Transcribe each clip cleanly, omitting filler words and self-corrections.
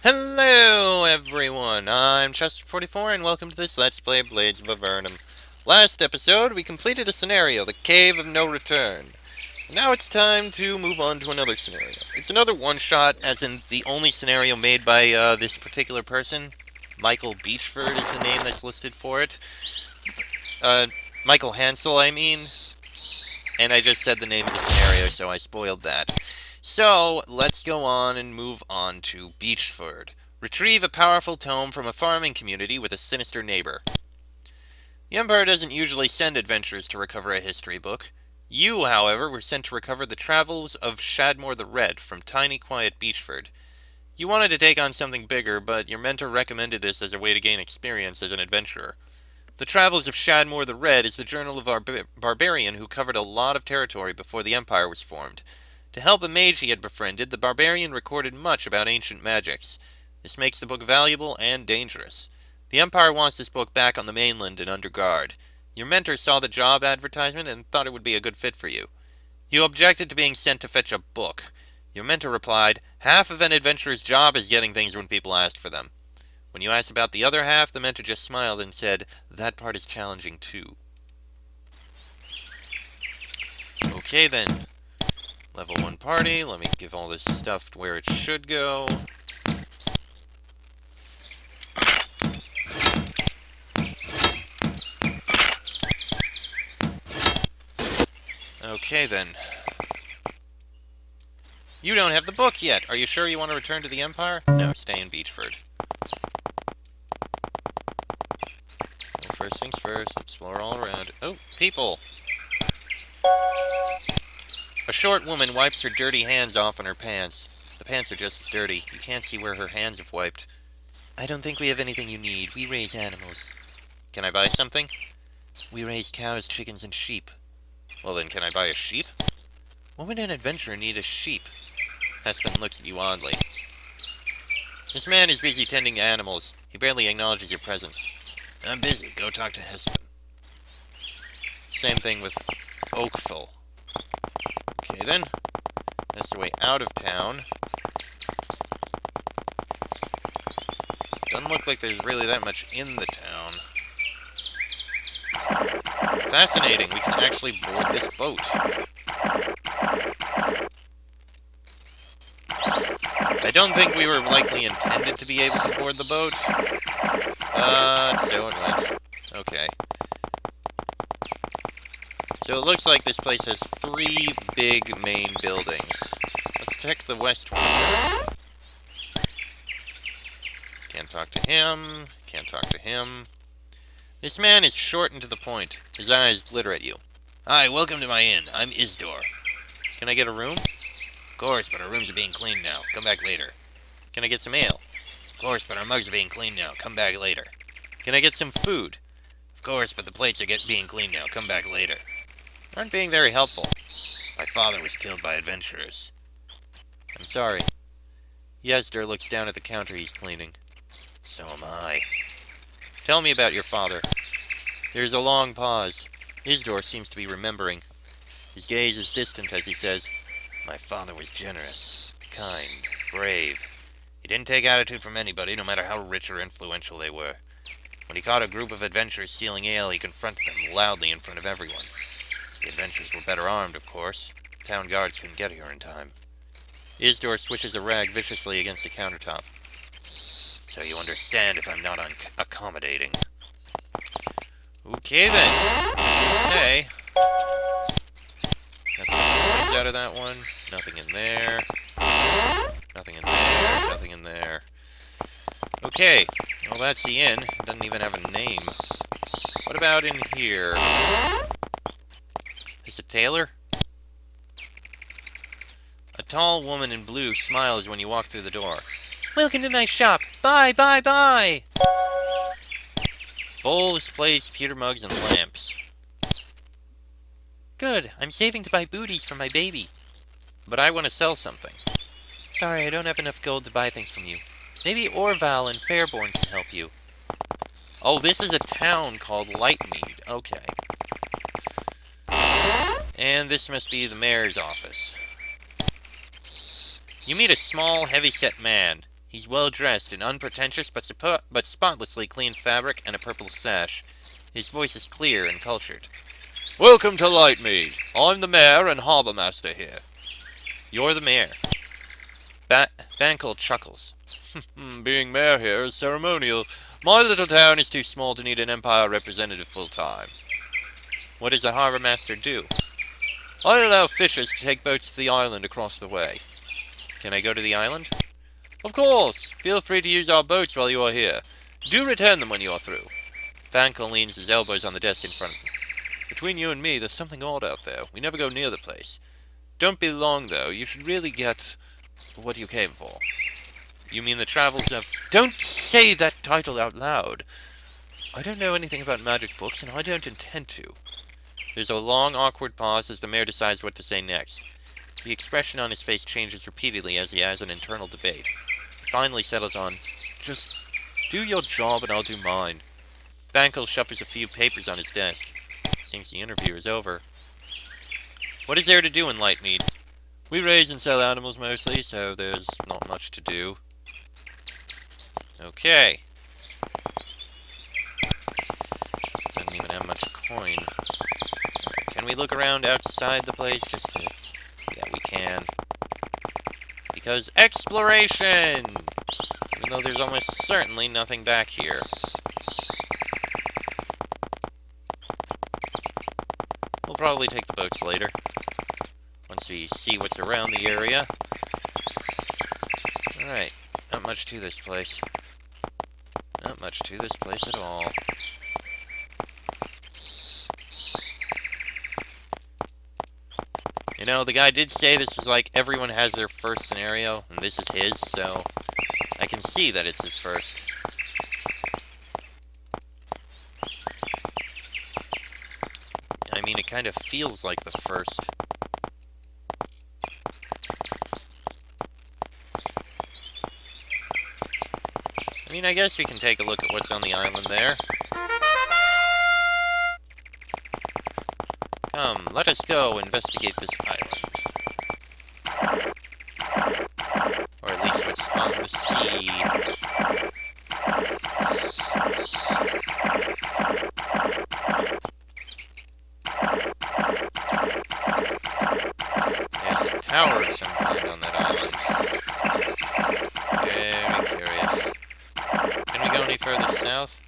Hello everyone, I'm Chester44 and welcome to this Let's Play Blades of Avernum. Last episode we completed a scenario, the Cave of No Return. Now it's time to move on to another scenario. It's another one-shot, as in the only scenario made by this particular person. Michael Beechford is the name that's listed for it. Uh, Michael Hansel, I mean. And I just said the name of the scenario, so I spoiled that. So, let's go on and move on to Beechford. Retrieve a powerful tome from a farming community with a sinister neighbor. The Empire doesn't usually send adventurers to recover a history book. You, however, were sent to recover the travels of Shadmore the Red from tiny, quiet Beechford. You wanted to take on something bigger, but your mentor recommended this as a way to gain experience as an adventurer. The Travels of Shadmore the Red is the journal of a barbarian who covered a lot of territory before the Empire was formed. To help a mage he had befriended, the barbarian recorded much about ancient magics. This makes the book valuable and dangerous. The Empire wants this book back on the mainland and under guard. Your mentor saw the job advertisement and thought it would be a good fit for you. You objected to being sent to fetch a book. Your mentor replied, "Half of an adventurer's job is getting things when people ask for them." When you asked about the other half, the mentor just smiled and said, "That part is challenging too." Okay then. Level 1 party. Let me give all this stuff where it should go. Okay then. You don't have the book yet. Are you sure you want to return to the Empire? No, stay in Beechford. Well, first things first, explore all around. Oh, people! A short woman wipes her dirty hands off on her pants. The pants are just as dirty. You can't see where her hands have wiped. "I don't think we have anything you need. We raise animals." "Can I buy something?" "We raise cows, chickens, and sheep." "Well then, can I buy a sheep?" "What would an adventurer need a sheep?" Hespen looks at you oddly. "This man is busy tending to animals. He barely acknowledges your presence." "I'm busy. Go talk to Hespen." Same thing with Oakville. Okay then. That's the way out of town. Doesn't look like there's really that much in the town. Fascinating. We can actually board this boat. I don't think we were likely intended to be able to board the boat. So it went. Okay. So it looks like this place has 3 big main buildings. Let's check the west one first. Can't talk to him. Can't talk to him. This man is short and to the point. His eyes glitter at you. "Hi, welcome to my inn. I'm Isdor. Can I get a room?" "Of course, but our rooms are being cleaned now. Come back later." "Can I get some ale?" "Of course, but our mugs are being cleaned now. Come back later." "Can I get some food?" "Of course, but the plates are being cleaned now. Come back later." Aren't being very helpful. "My father was killed by adventurers." "I'm sorry." Yesder looks down at the counter he's cleaning. "So am I." "Tell me about your father." There's a long pause. Isdor seems to be remembering. His gaze is distant as he says, "My father was generous, kind, brave. He didn't take attitude from anybody, no matter how rich or influential they were. When he caught a group of adventurers stealing ale, he confronted them loudly in front of everyone. The adventurers were better armed, of course. Town guards couldn't get here in time." Isdor switches a rag viciously against the countertop. "So you understand if I'm not accommodating." Okay then. As you say. Got some coins out of that one. Nothing in there. Nothing in there. Nothing in there. Okay. Well, that's the inn. It doesn't even have a name. What about in here? Is it Taylor? A tall woman in blue smiles when you walk through the door. "Welcome to my shop. Bye, bye, bye." Bowls, plates, pewter mugs, and lamps. "Good. I'm saving to buy booties for my baby." "But I want to sell something." "Sorry, I don't have enough gold to buy things from you. Maybe Orval and Fairborn can help you." Oh, this is a town called Lightmead. Okay. And this must be the mayor's office. You meet a small, heavy-set man. He's well dressed in unpretentious but spotlessly clean fabric and a purple sash. His voice is clear and cultured. Welcome to Lightmead. I'm the mayor and harbour master here. You're the mayor. Bankel chuckles. Being mayor here is ceremonial. My little town is too small to need an Empire representative full-time. What does a harbour master do? I allow fishers to take boats to the island across the way. Can I go to the island? Of course! Feel free to use our boats while you are here. Do return them when you are through. Bankel leans his elbows on the desk in front of him. Between you and me, there's something odd out there. We never go near the place. Don't be long, though. You should really get what you came for. You mean the travels of... Don't say that title out loud! I don't know anything about magic books, and I don't intend to. There's a long, awkward pause as the mayor decides what to say next. The expression on his face changes repeatedly as he has an internal debate. He finally settles on, just do your job and I'll do mine. Bankel shuffles a few papers on his desk. Seems the interview is over. What is there to do in Lightmead? We raise and sell animals mostly, so there's not much to do. Okay. Doesn't even have much coin. Can we look around outside the place just to... Yeah, we can. Because exploration! Even though there's almost certainly nothing back here. We'll probably take the boats later. Once we see what's around the area. Alright. Not much to this place. Not much to this place at all. You know, the guy did say this is like everyone has their first scenario, and this is his, so I can see that it's his first. I mean, it kind of feels like the first. I mean, I guess we can take a look at what's on the island there. Come, let us go investigate this island. Or at least what's on the sea. There's a tower of some kind on that island. Very curious. Can we go any further south?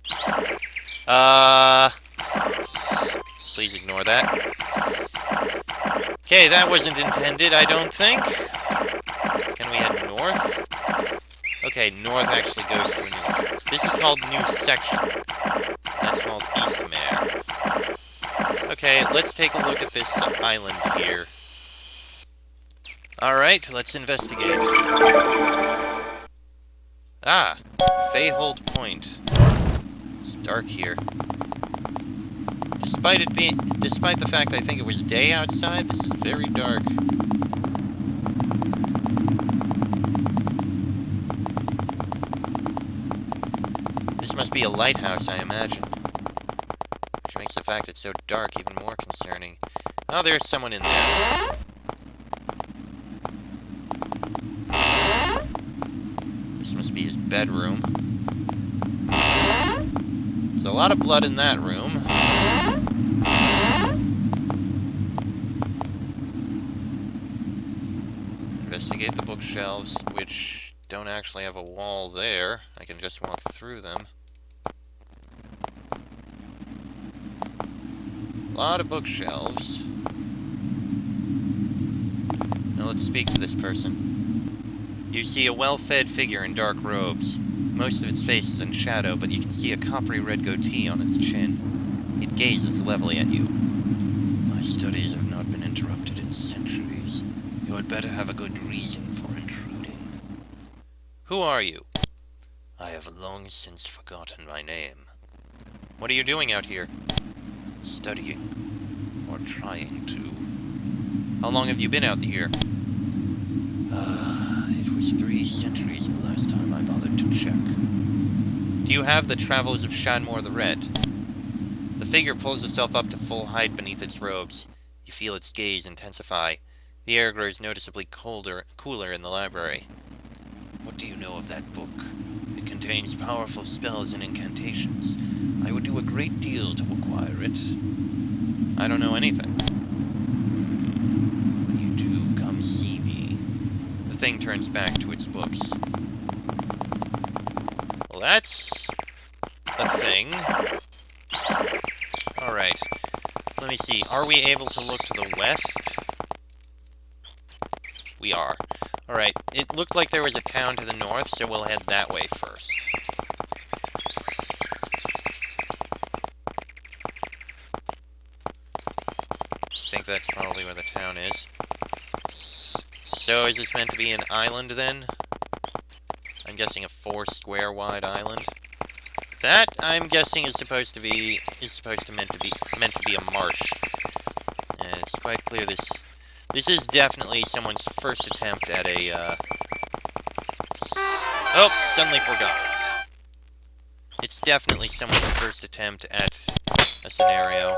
Please ignore that. Okay, that wasn't intended, I don't think. Can we head north? Okay, north actually goes to a new... This is called New Section. That's called Eastmare. Okay, let's take a look at this island here. Alright, let's investigate. Ah, Fayhold Point. It's dark here. Despite the fact I think it was day outside, this is very dark. This must be a lighthouse, I imagine. Which makes the fact it's so dark even more concerning. Oh, there's someone in there. This must be his bedroom. There's a lot of blood in that room. Investigate the bookshelves, which don't actually have a wall there. I can just walk through them. A lot of bookshelves. Now let's speak to this person. You see a well-fed figure in dark robes. Most of its face is in shadow, but you can see a coppery red goatee on its chin. It gazes levelly at you. My studies have not been interrupted in centuries. You had better have a good reason for intruding. Who are you? I have long since forgotten my name. What are you doing out here? Studying. Or trying to. How long have you been out here? It was 3 centuries the last time I bothered to check. Do you have the Travels of Shanmore the Red? The figure pulls itself up to full height beneath its robes. You feel its gaze intensify. The air grows noticeably cooler in the library. What do you know of that book? It contains powerful spells and incantations. I would do a great deal to acquire it. I don't know anything. When you do, come see me. The thing turns back to its books. Well, that's a thing. Alright. Let me see. Are we able to look to the west? We are. Alright. It looked like there was a town to the north, so we'll head that way first. I think that's probably where the town is. So, is this meant to be an island, then? I'm guessing a 4-square wide island. That, I'm guessing, is supposed to be meant to be a marsh. And it's quite clear this is definitely someone's first attempt at a, Oh, suddenly forgot it. It's definitely someone's first attempt at a scenario.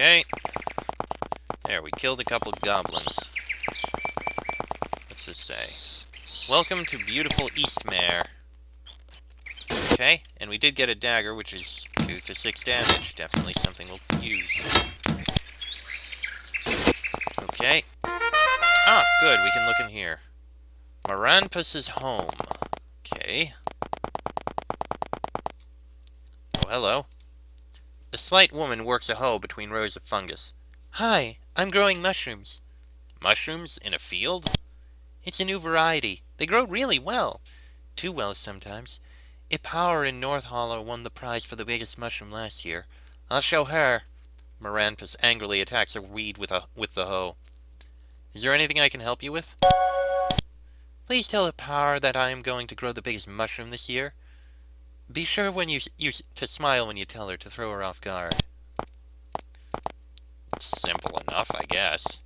Okay. There, we killed a couple of goblins. What's this say? Welcome to beautiful Eastmare. Okay, and we did get a dagger, which is 2 to 6 damage. Definitely something we'll use. Okay. Ah, good, we can look in here. Maranpus's home. Okay. Oh, hello. A slight woman works a hoe between rows of fungus. Hi, I'm growing mushrooms. Mushrooms in a field? It's a new variety. They grow really well. Too well sometimes. Ipower in North Hollow won the prize for the biggest mushroom last year. I'll show her. Maranpus angrily attacks a weed with the hoe. Is there anything I can help you with? Please tell Ipower that I am going to grow the biggest mushroom this year. Be sure when you to smile when you tell her to throw her off guard. Simple enough, I guess.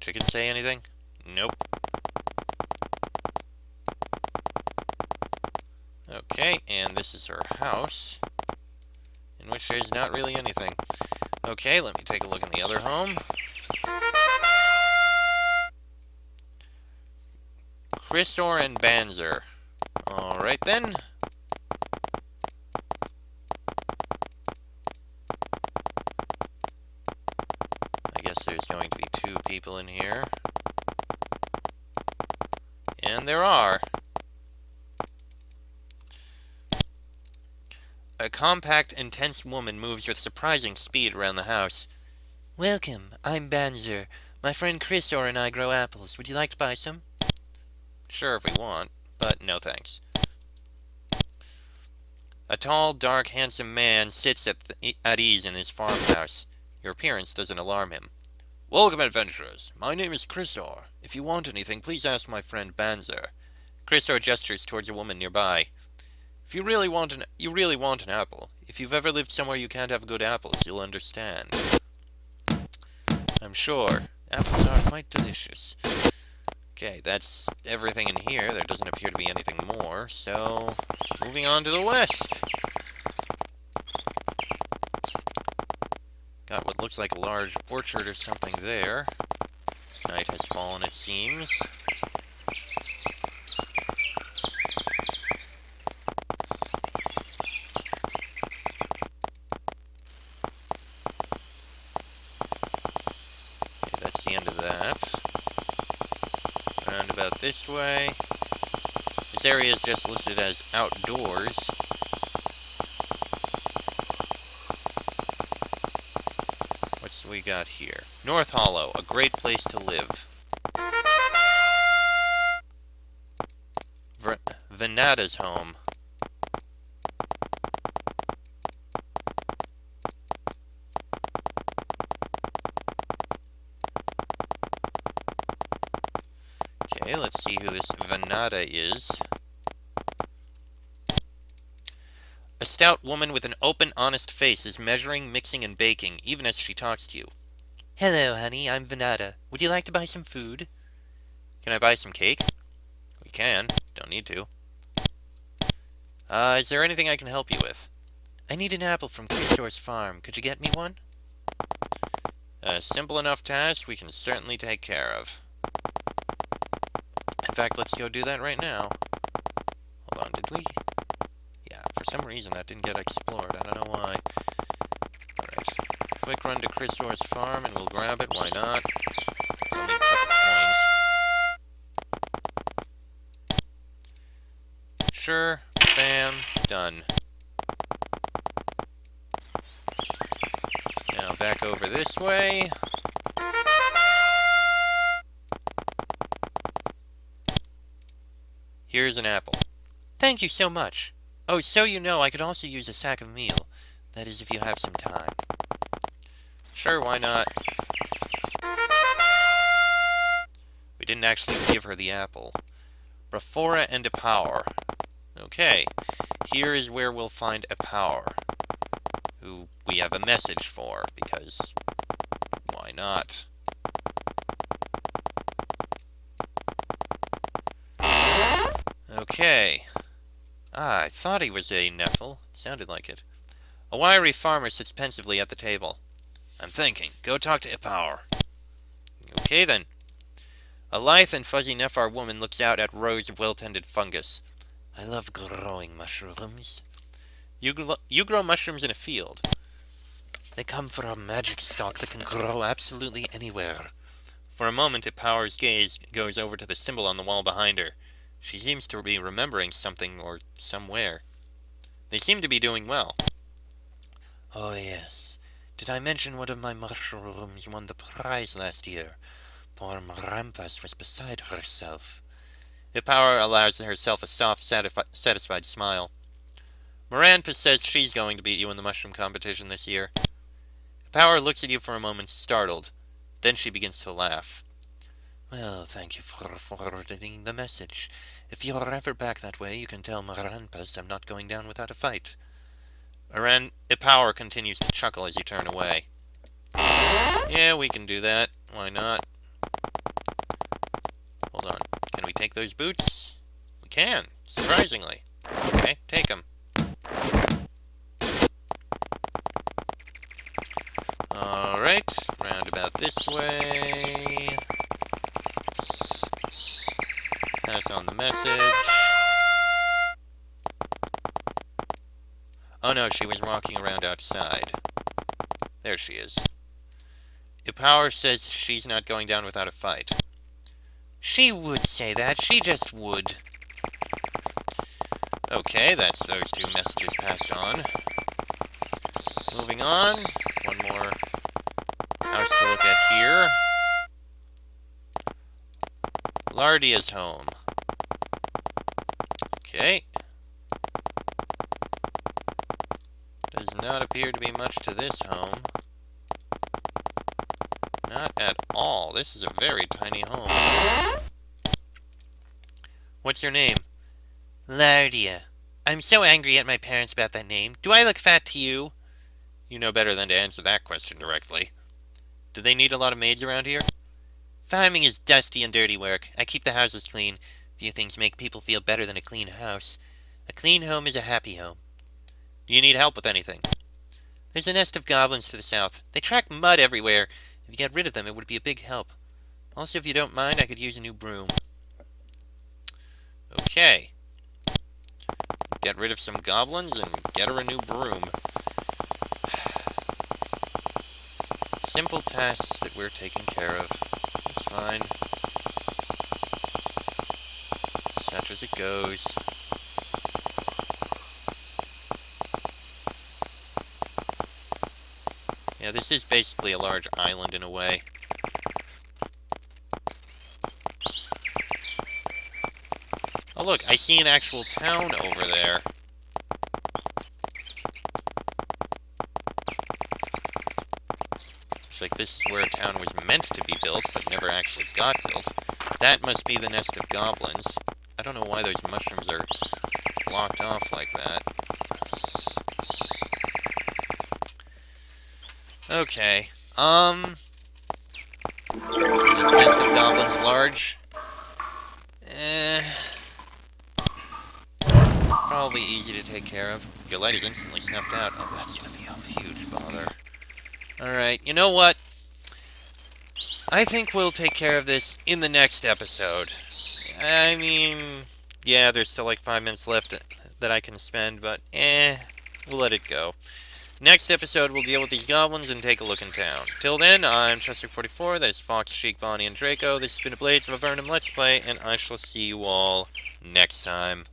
Chicken say anything? Nope. Okay, and this is her house, in which there's not really anything. Okay, let me take a look in the other home. Chrysor and Banzer. Alright then. I guess there's going to be 2 people in here. And there are. A compact, intense woman moves with surprising speed around the house. Welcome, I'm Banzer. My friend Chrysor and I grow apples. Would you like to buy some? Sure, if we want, but no thanks. A tall, dark, handsome man sits at ease in his farmhouse. Your appearance doesn't alarm him. Welcome, adventurers. My name is Chrysor. If you want anything, please ask my friend Banzer. Chrysor gestures towards a woman nearby. If you really want an apple. If you've ever lived somewhere you can't have good apples, you'll understand. I'm sure. Apples are quite delicious. Okay, that's everything in here. There doesn't appear to be anything more, so moving on to the west. Got what looks like a large orchard or something there. Night has fallen, it seems. Okay, that's the end of that. Roundabout this way. This area is just listed as outdoors. What's we got here? North Hollow, a great place to live. Venada's home. Okay, let's see who this Venada is. A stout woman with an open, honest face is measuring, mixing, and baking, even as she talks to you. Hello, honey, I'm Venada. Would you like to buy some food? Can I buy some cake? We can. don't need to. Is there anything I can help you with? I need an apple from Chrysor's farm. Could you get me one? A simple enough task we can certainly take care of. In fact, let's go do that right now. Hold on, did we? Yeah, for some reason that didn't get explored. I don't know why. Alright. Quick run to Chrysor's farm and we'll grab it. Why not? It's only a couple coins. Sure. Bam. Done. Now back over this way. Here's an apple. Thank you so much. Oh, so you know, I could also use a sack of meal. That is, if you have some time. Sure, why not? We didn't actually give her the apple. Raphora and a power. Okay, here is where we'll find a power. Who we have a message for, because why not? Okay. I thought he was a Nephil. Sounded like it. A wiry farmer sits pensively at the table. I'm thinking. Go talk to Ipower. Okay, then. A lithe and fuzzy Nephar woman looks out at rows of well-tended fungus. I love growing mushrooms. You grow mushrooms in a field. They come from a magic stalk that can grow absolutely anywhere. For a moment, Ipower's gaze goes over to the symbol on the wall behind her. She seems to be remembering something or somewhere. They seem to be doing well. Oh, yes. Did I mention one of my mushrooms won the prize last year? Poor Marampas was beside herself. Ipower allows herself a soft, satisfied smile. Marampas says she's going to beat you in the mushroom competition this year. Ipower looks at you for a moment, startled. Then she begins to laugh. Well, thank you for forwarding the message. If you're ever back that way, you can tell Marampas I'm not going down without a fight. Ipower continues to chuckle as you turn away. Yeah, we can do that. Why not? Hold on. Can we take those boots? We can, surprisingly. Okay, take them. Alright, roundabout this way. Pass on the message. Oh no, she was walking around outside. There she is. Ipower says she's not going down without a fight. She would say that. She just would. Okay, that's those two messages passed on. Moving on. One more house to look at here. Lardia's home. Okay. Does not appear to be much to this home. Not at all. This is a very tiny home. What's your name? Lardia. I'm so angry at my parents about that name. Do I look fat to you? You know better than to answer that question directly. Do they need a lot of maids around here? Farming is dusty and dirty work. I keep the houses clean. Few things make people feel better than a clean house. A clean home is a happy home. Do you need help with anything? There's a nest of goblins to the south. They track mud everywhere. If you get rid of them, it would be a big help. Also, if you don't mind, I could use a new broom. Okay. Get rid of some goblins and get her a new broom. Simple tasks that we're taking care of. It's fine. Such as it goes. Yeah, this is basically a large island in a way. Oh look, I see an actual town over there. Looks like this is where a town was meant to be built, but never actually got built. That must be the nest of goblins. I don't know why those mushrooms are blocked off like that. Okay, is this nest of goblins large? probably easy to take care of. Your light is instantly snuffed out. Oh, that's gonna be a huge bother. Alright, you know what? I think we'll take care of this in the next episode. I mean, yeah, there's still like 5 minutes left that I can spend, but we'll let it go. Next episode, we'll deal with these goblins and take a look in town. Till then, I'm Chester44, that is Fox, Sheik, Bonnie, and Draco. This has been a Blades of Avernum Let's Play, and I shall see you all next time.